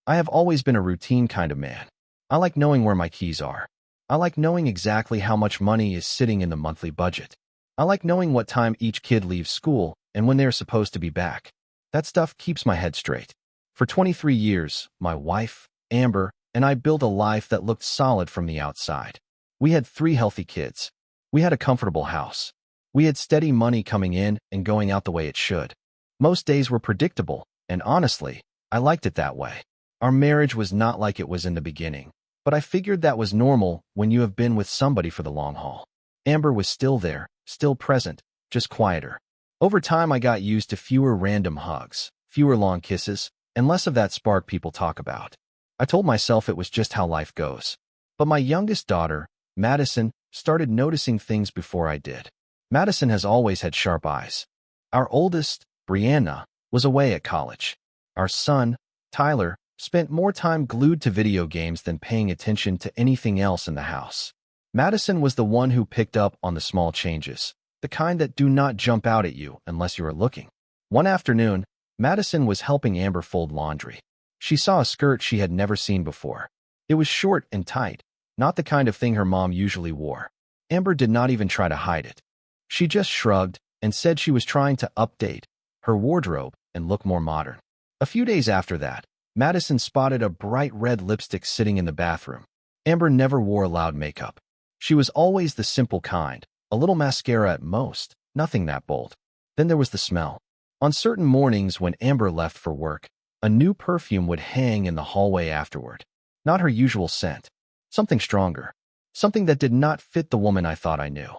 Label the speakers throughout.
Speaker 1: I have always been a routine kind of man. I like knowing where my keys are. I like knowing exactly how much money is sitting in the monthly budget. I like knowing what time each kid leaves school and when they're supposed to be back. That stuff keeps my head straight. For 23 years, my wife, Amber, and I built a life that looked solid from the outside. We had 3 healthy kids. We had a comfortable house. We had steady money coming in and going out the way it should. Most days were predictable, and honestly, I liked it that way. Our marriage was not like it was in the beginning, but I figured that was normal when you have been with somebody for the long haul. Amber was still there, still present, just quieter. Over time, I got used to fewer random hugs, fewer long kisses, and less of that spark people talk about. I told myself it was just how life goes. But my youngest daughter, Madison, started noticing things before I did. Madison has always had sharp eyes. Our oldest, Brianna, was away at college. Our son, Tyler, spent more time glued to video games than paying attention to anything else in the house. Madison was the one who picked up on the small changes, the kind that do not jump out at you unless you are looking. One afternoon, Madison was helping Amber fold laundry. She saw a skirt she had never seen before. It was short and tight, not the kind of thing her mom usually wore. Amber did not even try to hide it. She just shrugged and said she was trying to update her wardrobe and look more modern. A few days after that, Madison spotted a bright red lipstick sitting in the bathroom. Amber never wore loud makeup. She was always the simple kind, a little mascara at most, nothing that bold. Then there was the smell. On certain mornings when Amber left for work, a new perfume would hang in the hallway afterward. Not her usual scent. Something stronger. Something that did not fit the woman I thought I knew.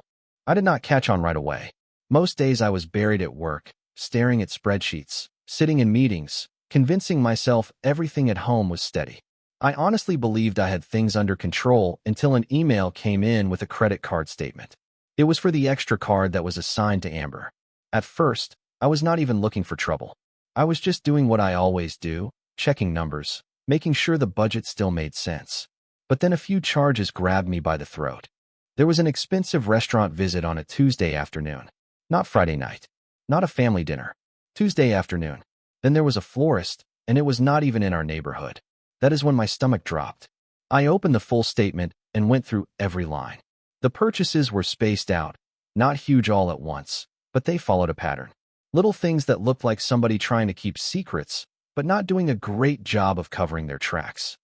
Speaker 1: I did not catch on right away. Most days I was buried at work, staring at spreadsheets, sitting in meetings, convincing myself everything at home was steady. I honestly believed I had things under control until an email came in with a credit card statement. It was for the extra card that was assigned to Amber. At first, I was not even looking for trouble. I was just doing what I always do, checking numbers, making sure the budget still made sense. But then a few charges grabbed me by the throat. There was an expensive restaurant visit on a Tuesday afternoon. Not Friday night. Not a family dinner. Tuesday afternoon. Then there was a florist, and it was not even in our neighborhood. That is when my stomach dropped. I opened the full statement and went through every line. The purchases were spaced out, not huge all at once, but they followed a pattern. Little things that looked like somebody trying to keep secrets, but not doing a great job of covering their tracks.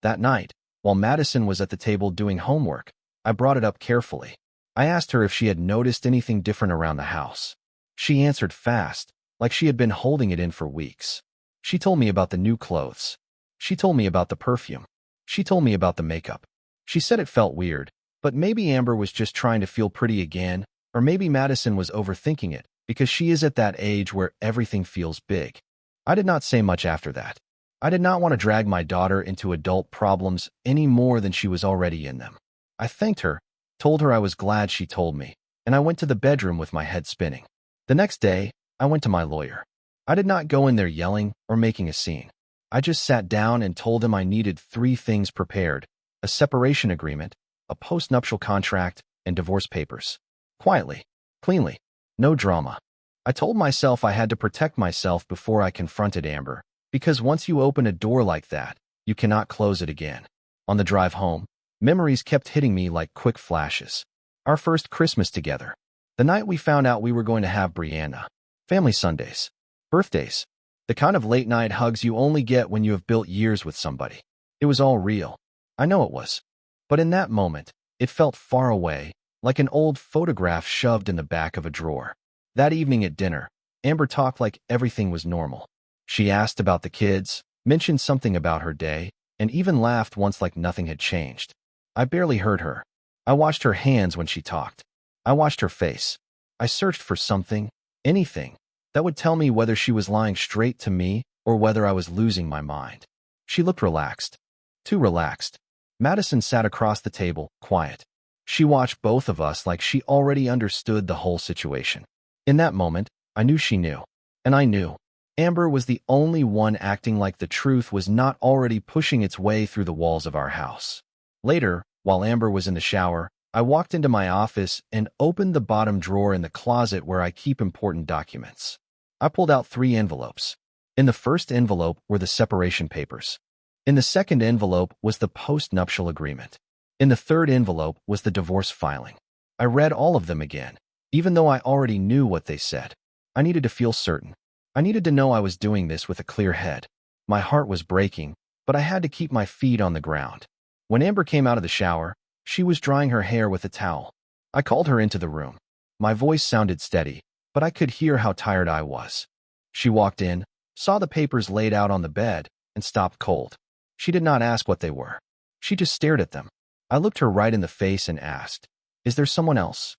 Speaker 1: That night, while Madison was at the table doing homework, I brought it up carefully. I asked her if she had noticed anything different around the house. She answered fast, like she had been holding it in for weeks. She told me about the new clothes. She told me about the perfume. She told me about the makeup. She said it felt weird, but maybe Amber was just trying to feel pretty again, or maybe Madison was overthinking it, because she is at that age where everything feels big. I did not say much after that. I did not want to drag my daughter into adult problems any more than she was already in them. I thanked her, told her I was glad she told me, and I went to the bedroom with my head spinning. The next day, I went to my lawyer. I did not go in there yelling or making a scene. I just sat down and told him I needed 3 things prepared: a separation agreement, a postnuptial contract, and divorce papers. Quietly, cleanly, no drama. I told myself I had to protect myself before I confronted Amber, because once you open a door like that, you cannot close it again. On the drive home, memories kept hitting me like quick flashes. Our first Christmas together. The night we found out we were going to have Brianna. Family Sundays. Birthdays. The kind of late-night hugs you only get when you have built years with somebody. It was all real. I know it was. But in that moment, it felt far away, like an old photograph shoved in the back of a drawer. That evening at dinner, Amber talked like everything was normal. She asked about the kids, mentioned something about her day, and even laughed once like nothing had changed. I barely heard her. I watched her hands when she talked. I watched her face. I searched for something, anything, that would tell me whether she was lying straight to me or whether I was losing my mind. She looked relaxed. Too relaxed. Madison sat across the table, quiet. She watched both of us like she already understood the whole situation. In that moment, I knew she knew. And I knew. Amber was the only one acting like the truth was not already pushing its way through the walls of our house. Later, while Amber was in the shower, I walked into my office and opened the bottom drawer in the closet where I keep important documents. I pulled out 3 envelopes. In the first envelope were the separation papers. In the second envelope was the post-nuptial agreement. In the third envelope was the divorce filing. I read all of them again, even though I already knew what they said. I needed to feel certain. I needed to know I was doing this with a clear head. My heart was breaking, but I had to keep my feet on the ground. When Amber came out of the shower, she was drying her hair with a towel. I called her into the room. My voice sounded steady, but I could hear how tired I was. She walked in, saw the papers laid out on the bed, and stopped cold. She did not ask what they were. She just stared at them. I looked her right in the face and asked, "Is there someone else?"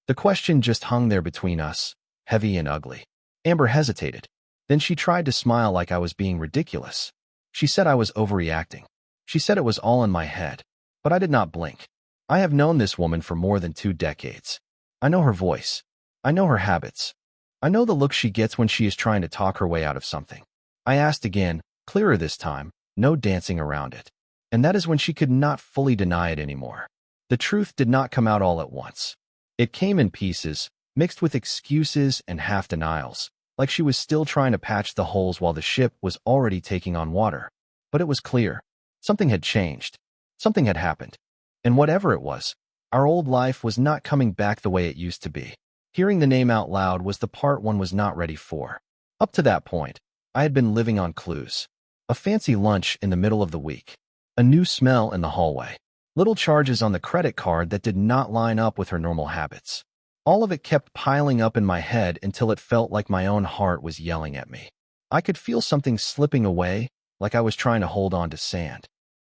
Speaker 1: The question just hung there between us, heavy and ugly. Amber hesitated. Then she tried to smile like I was being ridiculous. She said I was overreacting. She said it was all in my head. But I did not blink. I have known this woman for more than 2 decades. I know her voice. I know her habits. I know the look she gets when she is trying to talk her way out of something. I asked again, clearer this time, no dancing around it. And that is when she could not fully deny it anymore. The truth did not come out all at once. It came in pieces, mixed with excuses and half-denials, like she was still trying to patch the holes while the ship was already taking on water. But it was clear. Something had changed. Something had happened. And whatever it was, our old life was not coming back the way it used to be. Hearing the name out loud was the part one was not ready for. Up to that point, I had been living on clues. A fancy lunch in the middle of the week. A new smell in the hallway. Little charges on the credit card that did not line up with her normal habits. All of it kept piling up in my head until it felt like my own heart was yelling at me. I could feel something slipping away, like I was trying to hold on to sand.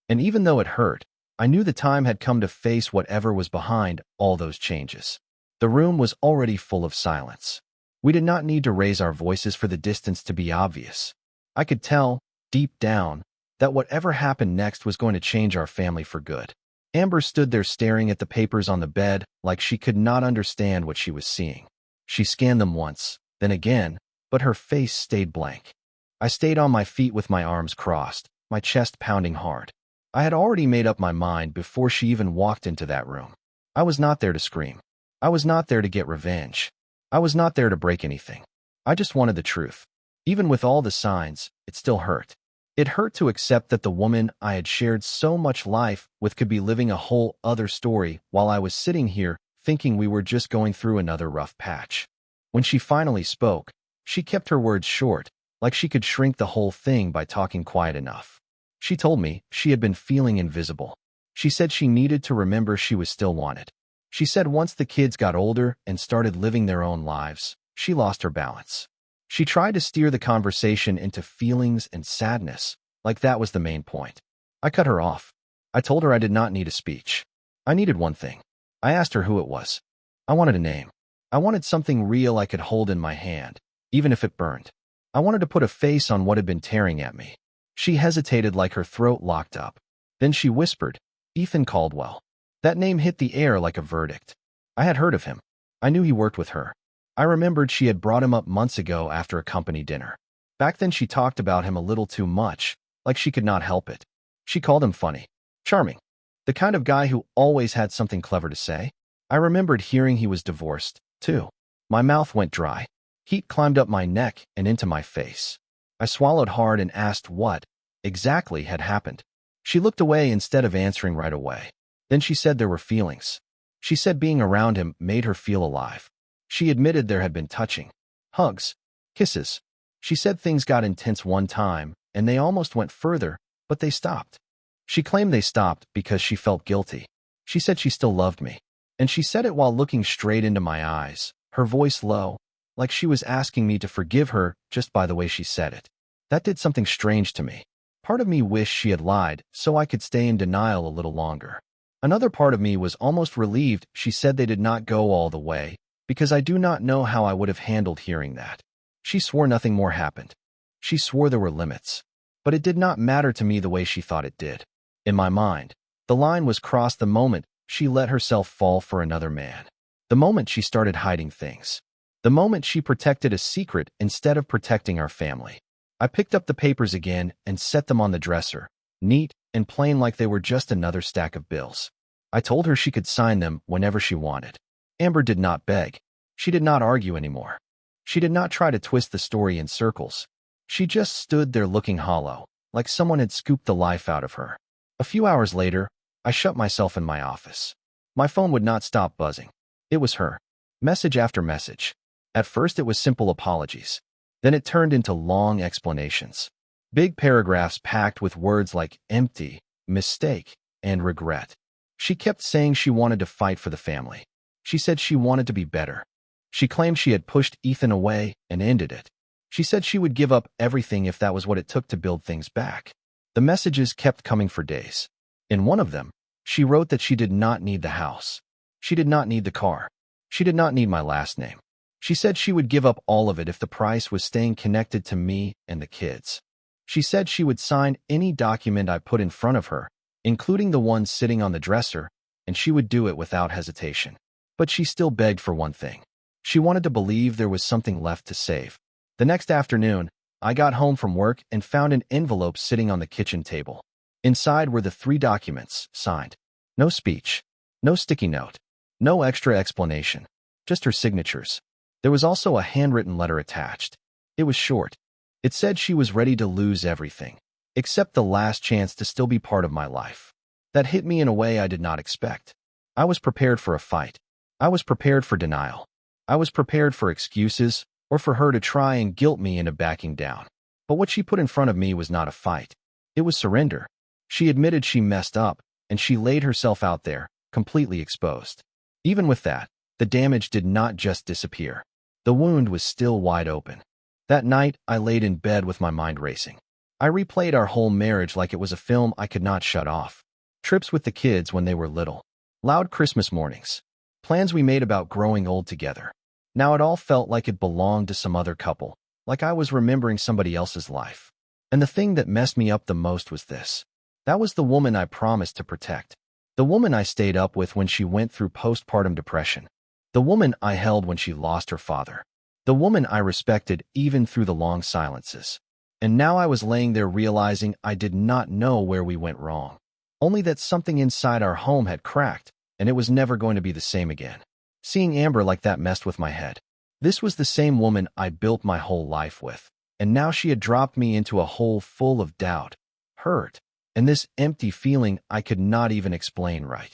Speaker 1: And even though it hurt, I knew the time had come to face whatever was behind all those changes. The room was already full of silence. We did not need to raise our voices for the distance to be obvious. I could tell, deep down, that whatever happened next was going to change our family for good. Amber stood there staring at the papers on the bed like she could not understand what she was seeing. She scanned them once, then again, but her face stayed blank. I stayed on my feet with my arms crossed, my chest pounding hard. I had already made up my mind before she even walked into that room. I was not there to scream. I was not there to get revenge. I was not there to break anything. I just wanted the truth. Even with all the signs, it still hurt. It hurt to accept that the woman I had shared so much life with could be living a whole other story while I was sitting here thinking we were just going through another rough patch. When she finally spoke, she kept her words short, like she could shrink the whole thing by talking quiet enough. She told me she had been feeling invisible. She said she needed to remember she was still wanted. She said once the kids got older and started living their own lives, she lost her balance. She tried to steer the conversation into feelings and sadness, like that was the main point. I cut her off. I told her I did not need a speech. I needed one thing. I asked her who it was. I wanted a name. I wanted something real I could hold in my hand, even if it burned. I wanted to put a face on what had been tearing at me. She hesitated like her throat locked up. Then she whispered, "Ethan Caldwell." That name hit the air like a verdict. I had heard of him. I knew he worked with her. I remembered she had brought him up months ago after a company dinner. Back then she talked about him a little too much, like she could not help it. She called him funny, charming, the kind of guy who always had something clever to say. I remembered hearing he was divorced, too. My mouth went dry. Heat climbed up my neck and into my face. I swallowed hard and asked what exactly had happened. She looked away instead of answering right away. Then she said there were feelings. She said being around him made her feel alive. She admitted there had been touching, hugs, kisses. She said things got intense one time, and they almost went further, but they stopped. She claimed they stopped because she felt guilty. She said she still loved me. And she said it while looking straight into my eyes, her voice low, like she was asking me to forgive her just by the way she said it. That did something strange to me. Part of me wished she had lied so I could stay in denial a little longer. Another part of me was almost relieved she said they did not go all the way, because I do not know how I would have handled hearing that. She swore nothing more happened. She swore there were limits. But it did not matter to me the way she thought it did. In my mind, the line was crossed the moment she let herself fall for another man. The moment she started hiding things. The moment she protected a secret instead of protecting our family. I picked up the papers again and set them on the dresser, neat and plain like they were just another stack of bills. I told her she could sign them whenever she wanted. Amber did not beg. She did not argue anymore. She did not try to twist the story in circles. She just stood there looking hollow, like someone had scooped the life out of her. A few hours later, I shut myself in my office. My phone would not stop buzzing. It was her. Message after message. At first it was simple apologies. Then it turned into long explanations. Big paragraphs packed with words like empty, mistake, and regret. She kept saying she wanted to fight for the family. She said she wanted to be better. She claimed she had pushed Ethan away and ended it. She said she would give up everything if that was what it took to build things back. The messages kept coming for days. In one of them, she wrote that she did not need the house. She did not need the car. She did not need my last name. She said she would give up all of it if the price was staying connected to me and the kids. She said she would sign any document I put in front of her, including the one sitting on the dresser, and she would do it without hesitation. But she still begged for one thing. She wanted to believe there was something left to save. The next afternoon, I got home from work and found an envelope sitting on the kitchen table. Inside were the 3 documents, signed. No speech, no sticky note, no extra explanation, just her signatures. There was also a handwritten letter attached. It was short. It said she was ready to lose everything, except the last chance to still be part of my life. That hit me in a way I did not expect. I was prepared for a fight. I was prepared for denial. I was prepared for excuses, or for her to try and guilt me into backing down. But what she put in front of me was not a fight. It was surrender. She admitted she messed up, and she laid herself out there, completely exposed. Even with that, the damage did not just disappear. The wound was still wide open. That night, I laid in bed with my mind racing. I replayed our whole marriage like it was a film I could not shut off. Trips with the kids when they were little. Loud Christmas mornings. Plans we made about growing old together. Now it all felt like it belonged to some other couple, like I was remembering somebody else's life. And the thing that messed me up the most was this. That was the woman I promised to protect. The woman I stayed up with when she went through postpartum depression. The woman I held when she lost her father. The woman I respected even through the long silences. And now I was laying there realizing I did not know where we went wrong. Only that something inside our home had cracked, and it was never going to be the same again. Seeing Amber like that messed with my head. This was the same woman I built my whole life with, and now she had dropped me into a hole full of doubt, hurt, and this empty feeling I could not even explain right.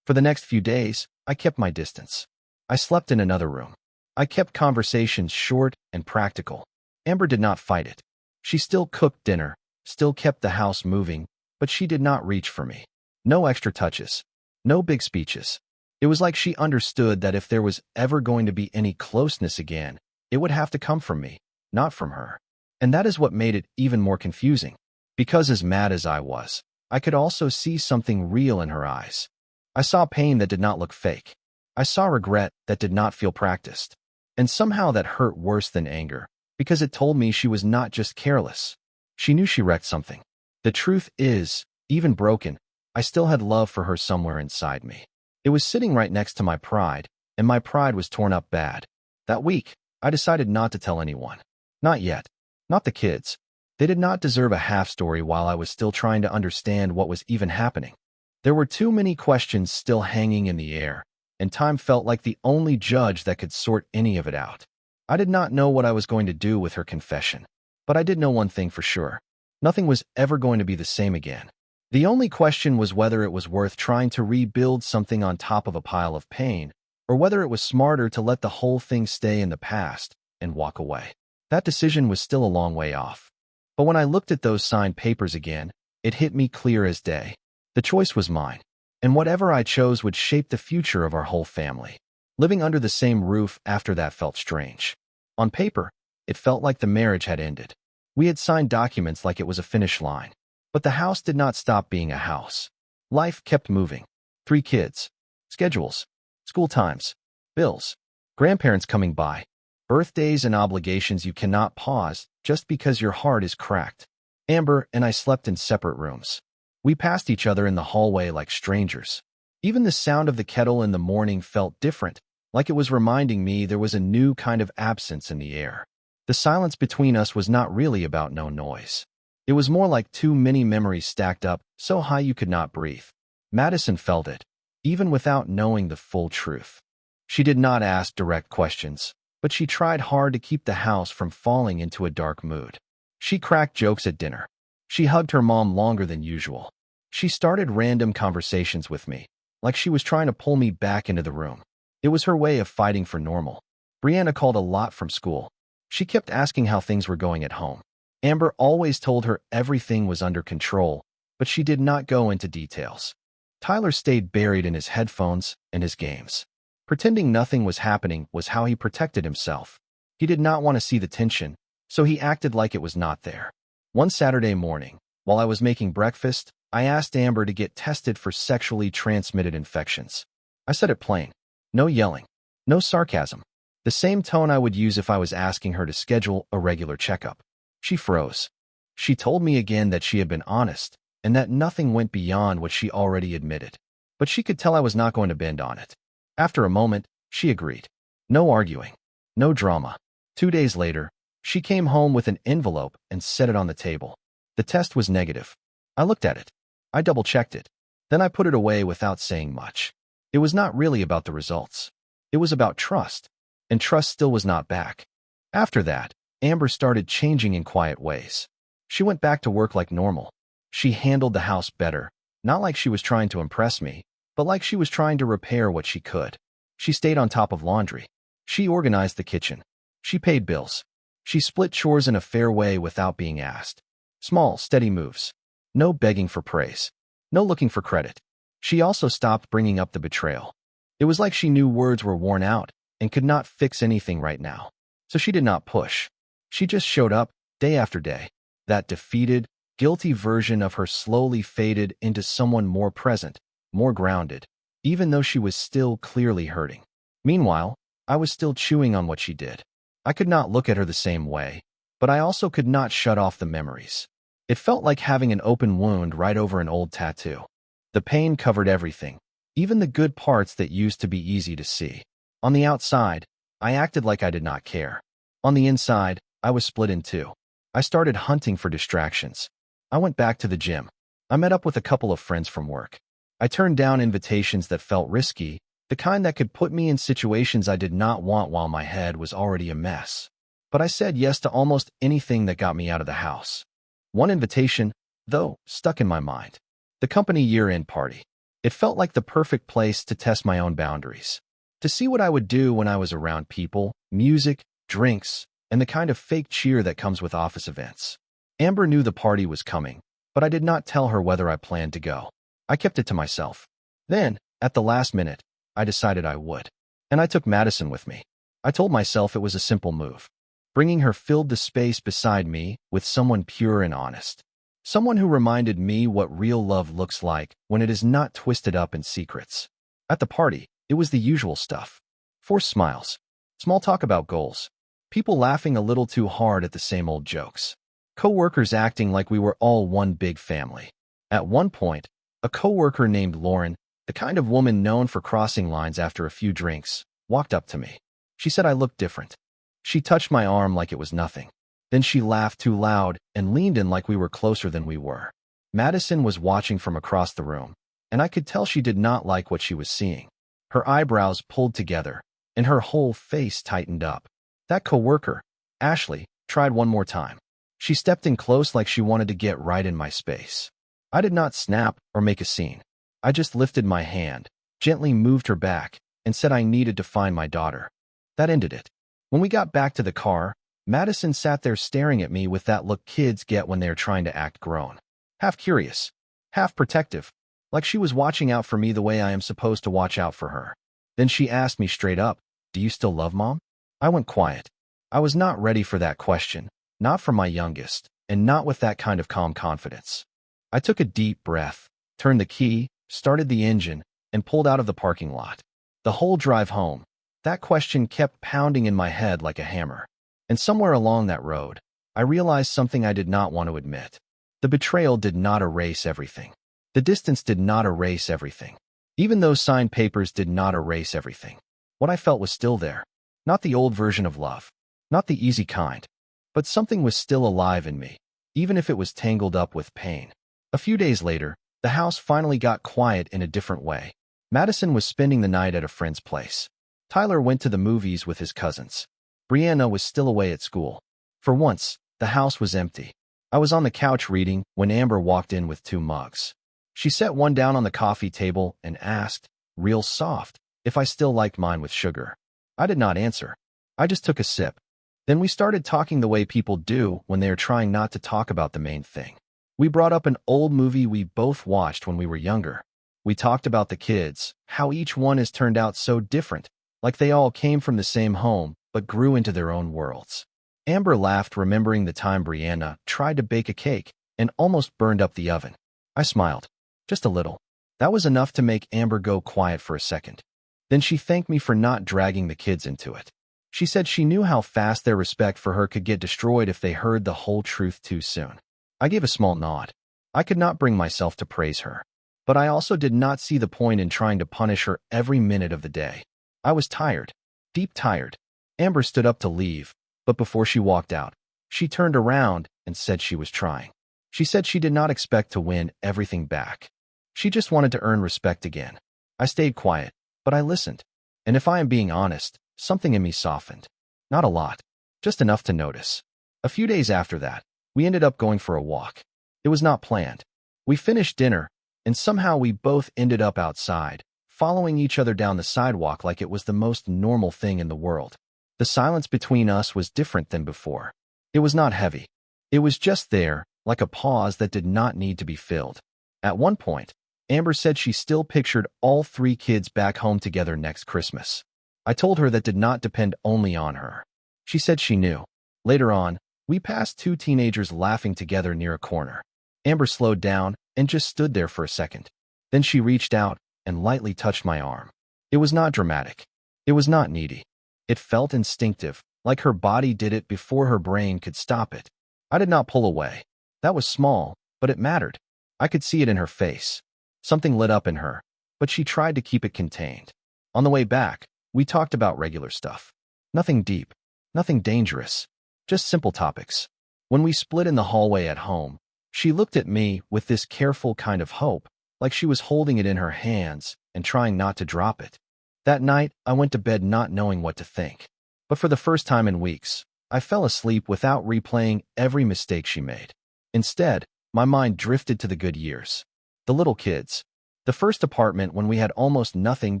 Speaker 1: For the next few days, I kept my distance. I slept in another room. I kept conversations short and practical. Amber did not fight it. She still cooked dinner, still kept the house moving, but she did not reach for me. No extra touches. No big speeches. It was like she understood that if there was ever going to be any closeness again, it would have to come from me, not from her. And that is what made it even more confusing. Because as mad as I was, I could also see something real in her eyes. I saw pain that did not look fake. I saw regret that did not feel practiced. And somehow that hurt worse than anger, because it told me she was not just careless. She knew she wrecked something. The truth is, even broken, I still had love for her somewhere inside me. It was sitting right next to my pride, and my pride was torn up bad. That week, I decided not to tell anyone. Not yet. Not the kids. They did not deserve a half story while I was still trying to understand what was even happening. There were too many questions still hanging in the air, and time felt like the only judge that could sort any of it out. I did not know what I was going to do with her confession, but I did know one thing for sure. Nothing was ever going to be the same again. The only question was whether it was worth trying to rebuild something on top of a pile of pain, or whether it was smarter to let the whole thing stay in the past and walk away. That decision was still a long way off. But when I looked at those signed papers again, it hit me clear as day. The choice was mine, and whatever I chose would shape the future of our whole family. Living under the same roof after that felt strange. On paper, it felt like the marriage had ended. We had signed documents like it was a finish line. But the house did not stop being a house. Life kept moving. 3 kids. Schedules. School times. Bills. Grandparents coming by. Birthdays and obligations you cannot pause just because your heart is cracked. Amber and I slept in separate rooms. We passed each other in the hallway like strangers. Even the sound of the kettle in the morning felt different, like it was reminding me there was a new kind of absence in the air. The silence between us was not really about no noise. It was more like too many memories stacked up so high you could not breathe. Madison felt it, even without knowing the full truth. She did not ask direct questions, but she tried hard to keep the house from falling into a dark mood. She cracked jokes at dinner. She hugged her mom longer than usual. She started random conversations with me, like she was trying to pull me back into the room. It was her way of fighting for normal. Brianna called a lot from school. She kept asking how things were going at home. Amber always told her everything was under control, but she did not go into details. Tyler stayed buried in his headphones and his games. Pretending nothing was happening was how he protected himself. He did not want to see the tension, so he acted like it was not there. One Saturday morning, while I was making breakfast, I asked Amber to get tested for sexually transmitted infections. I said it plain. No yelling. No sarcasm. The same tone I would use if I was asking her to schedule a regular checkup. She froze. She told me again that she had been honest, and that nothing went beyond what she already admitted. But she could tell I was not going to bend on it. After a moment, she agreed. No arguing. No drama. 2 days later, she came home with an envelope and set it on the table. The test was negative. I looked at it. I double-checked it. Then I put it away without saying much. It was not really about the results. It was about trust. And trust still was not back. After that, Amber started changing in quiet ways. She went back to work like normal. She handled the house better, not like she was trying to impress me, but like she was trying to repair what she could. She stayed on top of laundry. She organized the kitchen. She paid bills. She split chores in a fair way without being asked. Small, steady moves. No begging for praise. No looking for credit. She also stopped bringing up the betrayal. It was like she knew words were worn out and could not fix anything right now. So she did not push. She just showed up, day after day. That defeated, guilty version of her slowly faded into someone more present, more grounded, even though she was still clearly hurting. Meanwhile, I was still chewing on what she did. I could not look at her the same way, but I also could not shut off the memories. It felt like having an open wound right over an old tattoo. The pain covered everything, even the good parts that used to be easy to see. On the outside, I acted like I did not care. On the inside, I was split in two. I started hunting for distractions. I went back to the gym. I met up with a couple of friends from work. I turned down invitations that felt risky, the kind that could put me in situations I did not want while my head was already a mess. But I said yes to almost anything that got me out of the house. One invitation, though, stuck in my mind. The company year-end party. It felt like the perfect place to test my own boundaries. To see what I would do when I was around people, music, drinks, and the kind of fake cheer that comes with office events. Amber knew the party was coming, but I did not tell her whether I planned to go. I kept it to myself. Then, at the last minute, I decided I would. And I took Madison with me. I told myself it was a simple move. Bringing her filled the space beside me with someone pure and honest. Someone who reminded me what real love looks like when it is not twisted up in secrets. At the party, it was the usual stuff. Forced smiles. Small talk about goals. People laughing a little too hard at the same old jokes. Co-workers acting like we were all one big family. At one point, a co-worker named Lauren, the kind of woman known for crossing lines after a few drinks, walked up to me. She said I looked different. She touched my arm like it was nothing. Then she laughed too loud and leaned in like we were closer than we were. Madison was watching from across the room, and I could tell she did not like what she was seeing. Her eyebrows pulled together, and her whole face tightened up. That coworker, Ashley, tried one more time. She stepped in close like she wanted to get right in my space. I did not snap or make a scene. I just lifted my hand, gently moved her back, and said I needed to find my daughter. That ended it. When we got back to the car, Madison sat there staring at me with that look kids get when they are trying to act grown. Half curious, half protective, like she was watching out for me the way I am supposed to watch out for her. Then she asked me straight up, "Do you still love Mom?" I went quiet. I was not ready for that question, not from my youngest, and not with that kind of calm confidence. I took a deep breath, turned the key, started the engine, and pulled out of the parking lot. The whole drive home, that question kept pounding in my head like a hammer. And somewhere along that road, I realized something I did not want to admit. The betrayal did not erase everything. The distance did not erase everything. Even those signed papers did not erase everything. What I felt was still there. Not the old version of love. Not the easy kind. But something was still alive in me, even if it was tangled up with pain. A few days later, the house finally got quiet in a different way. Madison was spending the night at a friend's place. Tyler went to the movies with his cousins. Brianna was still away at school. For once, the house was empty. I was on the couch reading when Amber walked in with 2 mugs. She set one down on the coffee table and asked, real soft, if I still liked mine with sugar. I did not answer. I just took a sip. Then we started talking the way people do when they are trying not to talk about the main thing. We brought up an old movie we both watched when we were younger. We talked about the kids, how each one has turned out so different, like they all came from the same home but grew into their own worlds. Amber laughed, remembering the time Brianna tried to bake a cake and almost burned up the oven. I smiled. Just a little. That was enough to make Amber go quiet for a second. Then she thanked me for not dragging the kids into it. She said she knew how fast their respect for her could get destroyed if they heard the whole truth too soon. I gave a small nod. I could not bring myself to praise her. But I also did not see the point in trying to punish her every minute of the day. I was tired. Deep tired. Amber stood up to leave, but before she walked out, she turned around and said she was trying. She said she did not expect to win everything back. She just wanted to earn respect again. I stayed quiet, but I listened. And if I am being honest, something in me softened. Not a lot, just enough to notice. A few days after that, we ended up going for a walk. It was not planned. We finished dinner, and somehow we both ended up outside, following each other down the sidewalk like it was the most normal thing in the world. The silence between us was different than before. It was not heavy. It was just there, like a pause that did not need to be filled. At one point, Amber said she still pictured all 3 kids back home together next Christmas. I told her that did not depend only on her. She said she knew. Later on, we passed 2 teenagers laughing together near a corner. Amber slowed down and just stood there for a second. Then she reached out and lightly touched my arm. It was not dramatic. It was not needy. It felt instinctive, like her body did it before her brain could stop it. I did not pull away. That was small, but it mattered. I could see it in her face. Something lit up in her, but she tried to keep it contained. On the way back, we talked about regular stuff. Nothing deep, nothing dangerous, just simple topics. When we split in the hallway at home, she looked at me with this careful kind of hope, like she was holding it in her hands and trying not to drop it. That night, I went to bed not knowing what to think. But for the first time in weeks, I fell asleep without replaying every mistake she made. Instead, my mind drifted to the good years. The little kids. The first apartment when we had almost nothing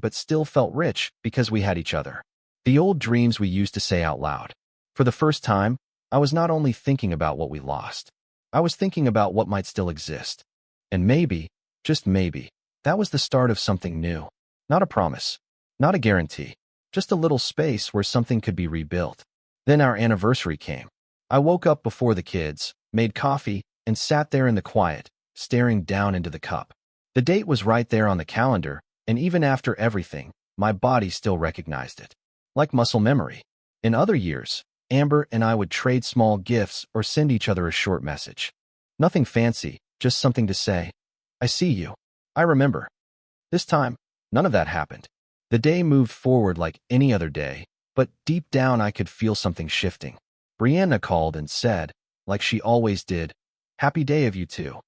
Speaker 1: but still felt rich because we had each other. The old dreams we used to say out loud. For the first time, I was not only thinking about what we lost. I was thinking about what might still exist. And maybe, just maybe, that was the start of something new. Not a promise. Not a guarantee. Just a little space where something could be rebuilt. Then our anniversary came. I woke up before the kids, made coffee, and sat there in the quiet, staring down into the cup. The date was right there on the calendar, and even after everything, my body still recognized it. Like muscle memory. In other years, Amber and I would trade small gifts or send each other a short message. Nothing fancy, just something to say. I see you. I remember. This time, none of that happened. The day moved forward like any other day, but deep down I could feel something shifting. Brianna called and said, like she always did, "Happy day of you two."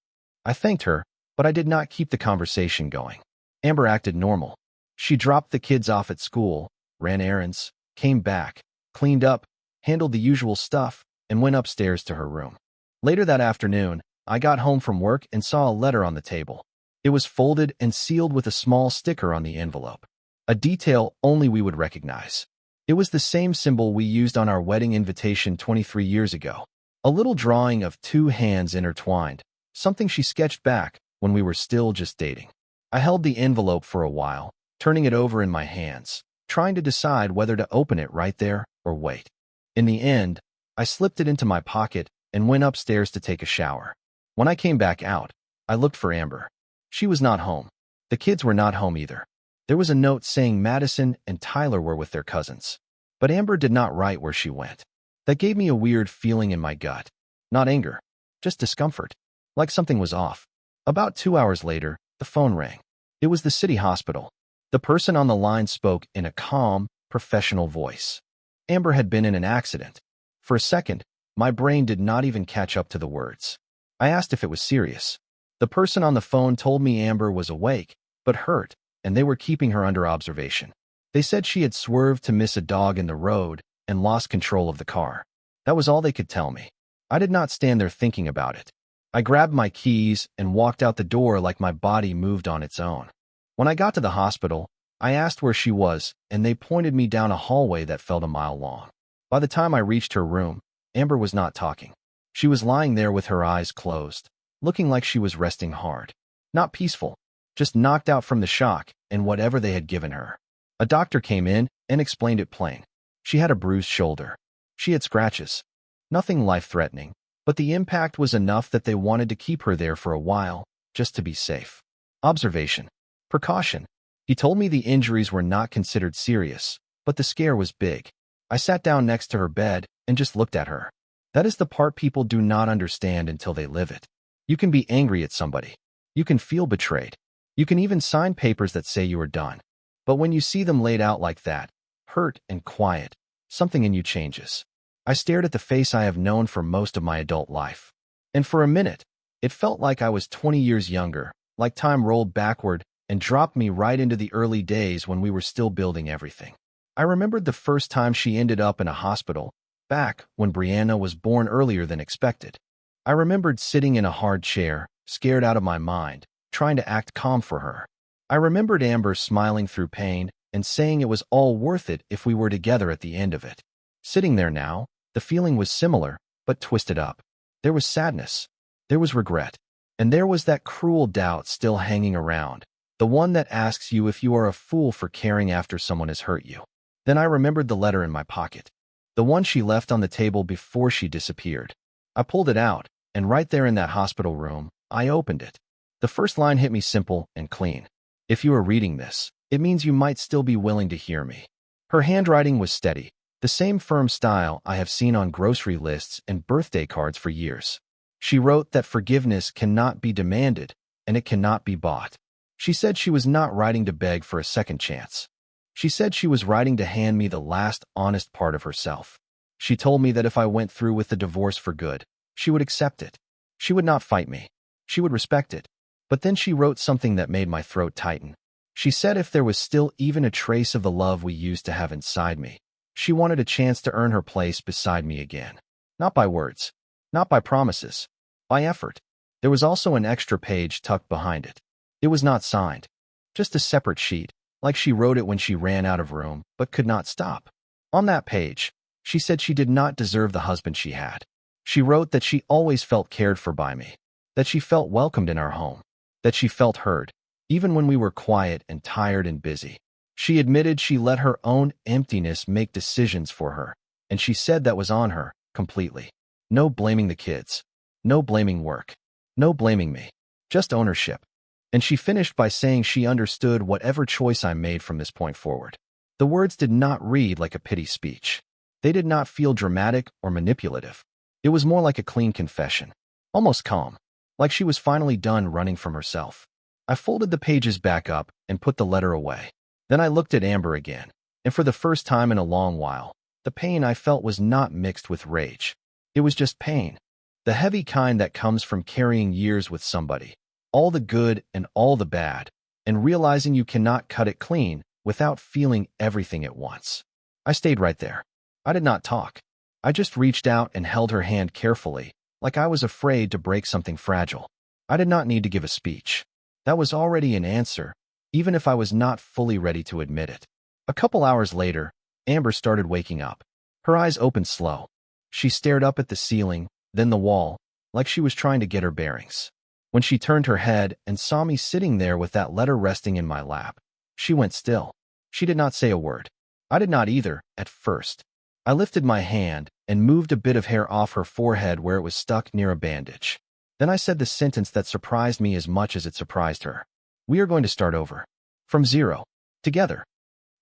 Speaker 1: I thanked her, but I did not keep the conversation going. Amber acted normal. She dropped the kids off at school, ran errands, came back, cleaned up, handled the usual stuff, and went upstairs to her room. Later that afternoon, I got home from work and saw a letter on the table. It was folded and sealed with a small sticker on the envelope. A detail only we would recognize. It was the same symbol we used on our wedding invitation 23 years ago. A little drawing of 2 hands intertwined, something she sketched back when we were still just dating. I held the envelope for a while, turning it over in my hands, trying to decide whether to open it right there or wait. In the end, I slipped it into my pocket and went upstairs to take a shower. When I came back out, I looked for Amber. She was not home. The kids were not home either. There was a note saying Madison and Tyler were with their cousins. But Amber did not write where she went. That gave me a weird feeling in my gut. Not anger, just discomfort. Like something was off. About 2 hours later, the phone rang. It was the city hospital. The person on the line spoke in a calm, professional voice. Amber had been in an accident. For a second, my brain did not even catch up to the words. I asked if it was serious. The person on the phone told me Amber was awake, but hurt, and they were keeping her under observation. They said she had swerved to miss a dog in the road and lost control of the car. That was all they could tell me. I did not stand there thinking about it. I grabbed my keys and walked out the door like my body moved on its own. When I got to the hospital, I asked where she was, and they pointed me down a hallway that felt a mile long. By the time I reached her room, Amber was not talking. She was lying there with her eyes closed, looking like she was resting hard. Not peaceful, just knocked out from the shock and whatever they had given her. A doctor came in and explained it plain. She had a bruised shoulder. She had scratches. Nothing life-threatening, but the impact was enough that they wanted to keep her there for a while, just to be safe. Observation. Precaution. He told me the injuries were not considered serious, but the scare was big. I sat down next to her bed and just looked at her. That is the part people do not understand until they live it. You can be angry at somebody. You can feel betrayed. You can even sign papers that say you are done. But when you see them laid out like that, hurt and quiet, something in you changes. I stared at the face I have known for most of my adult life. And for a minute, it felt like I was 20 years younger, like time rolled backward and dropped me right into the early days when we were still building everything. I remembered the first time she ended up in a hospital, back when Brianna was born earlier than expected. I remembered sitting in a hard chair, scared out of my mind, trying to act calm for her. I remembered Amber smiling through pain and saying it was all worth it if we were together at the end of it. Sitting there now, the feeling was similar, but twisted up. There was sadness. There was regret. And there was that cruel doubt still hanging around, the one that asks you if you are a fool for caring after someone has hurt you. Then I remembered the letter in my pocket, the one she left on the table before she disappeared. I pulled it out, and right there in that hospital room, I opened it. The first line hit me simple and clean. If you are reading this, it means you might still be willing to hear me. Her handwriting was steady, the same firm style I have seen on grocery lists and birthday cards for years. She wrote that forgiveness cannot be demanded, and it cannot be bought. She said she was not writing to beg for a second chance. She said she was writing to hand me the last honest part of herself. She told me that if I went through with the divorce for good, she would accept it. She would not fight me. She would respect it. But then she wrote something that made my throat tighten. She said if there was still even a trace of the love we used to have inside me, she wanted a chance to earn her place beside me again. Not by words, not by promises, by effort. There was also an extra page tucked behind it. It was not signed, just a separate sheet, like she wrote it when she ran out of room but could not stop. On that page, she said she did not deserve the husband she had. She wrote that she always felt cared for by me, that she felt welcomed in our home, that she felt heard, even when we were quiet and tired and busy. She admitted she let her own emptiness make decisions for her, and she said that was on her, completely. No blaming the kids. No blaming work. No blaming me. Just ownership. And she finished by saying she understood whatever choice I made from this point forward. The words did not read like a pity speech. They did not feel dramatic or manipulative. It was more like a clean confession. Almost calm. Like she was finally done running from herself. I folded the pages back up and put the letter away. Then I looked at Amber again, and for the first time in a long while, the pain I felt was not mixed with rage. It was just pain. The heavy kind that comes from carrying years with somebody, all the good and all the bad, and realizing you cannot cut it clean without feeling everything at once. I stayed right there. I did not talk. I just reached out and held her hand carefully, like I was afraid to break something fragile. I did not need to give a speech. That was already an answer, even if I was not fully ready to admit it. A couple hours later, Amber started waking up. Her eyes opened slow. She stared up at the ceiling, then the wall, like she was trying to get her bearings. When she turned her head and saw me sitting there with that letter resting in my lap, she went still. She did not say a word. I did not either, at first. I lifted my hand and moved a bit of hair off her forehead where it was stuck near a bandage. Then I said the sentence that surprised me as much as it surprised her. We are going to start over. From zero. Together.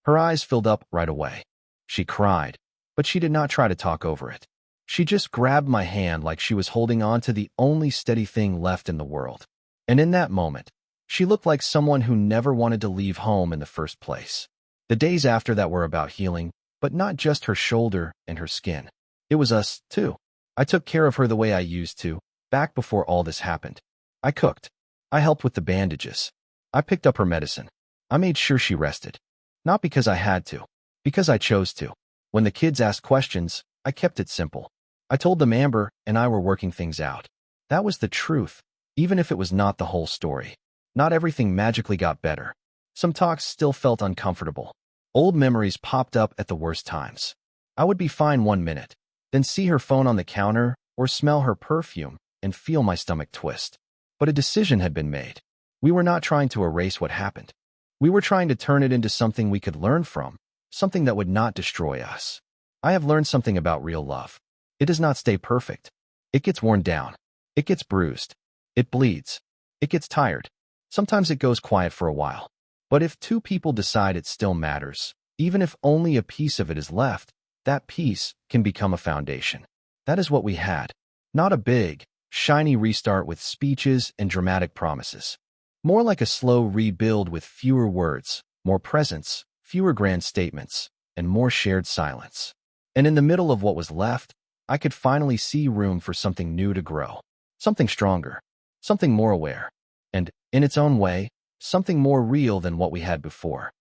Speaker 1: Her eyes filled up right away. She cried, but she did not try to talk over it. She just grabbed my hand like she was holding on to the only steady thing left in the world. And in that moment, she looked like someone who never wanted to leave home in the first place. The days after that were about healing, but not just her shoulder and her skin. It was us, too. I took care of her the way I used to, back before all this happened. I cooked. I helped with the bandages. I picked up her medicine. I made sure she rested. Not because I had to, because I chose to. When the kids asked questions, I kept it simple. I told them Amber and I were working things out. That was the truth, even if it was not the whole story. Not everything magically got better. Some talks still felt uncomfortable. Old memories popped up at the worst times. I would be fine 1 minute, then see her phone on the counter or smell her perfume and feel my stomach twist. But a decision had been made. We were not trying to erase what happened. We were trying to turn it into something we could learn from, something that would not destroy us. I have learned something about real love. It does not stay perfect. It gets worn down. It gets bruised. It bleeds. It gets tired. Sometimes it goes quiet for a while. But if two people decide it still matters, even if only a piece of it is left, that piece can become a foundation. That is what we had. Not a big, shiny restart with speeches and dramatic promises. More like a slow rebuild with fewer words, more presence, fewer grand statements, and more shared silence. And in the middle of what was left, I could finally see room for something new to grow. Something stronger. Something more aware. And, in its own way, something more real than what we had before.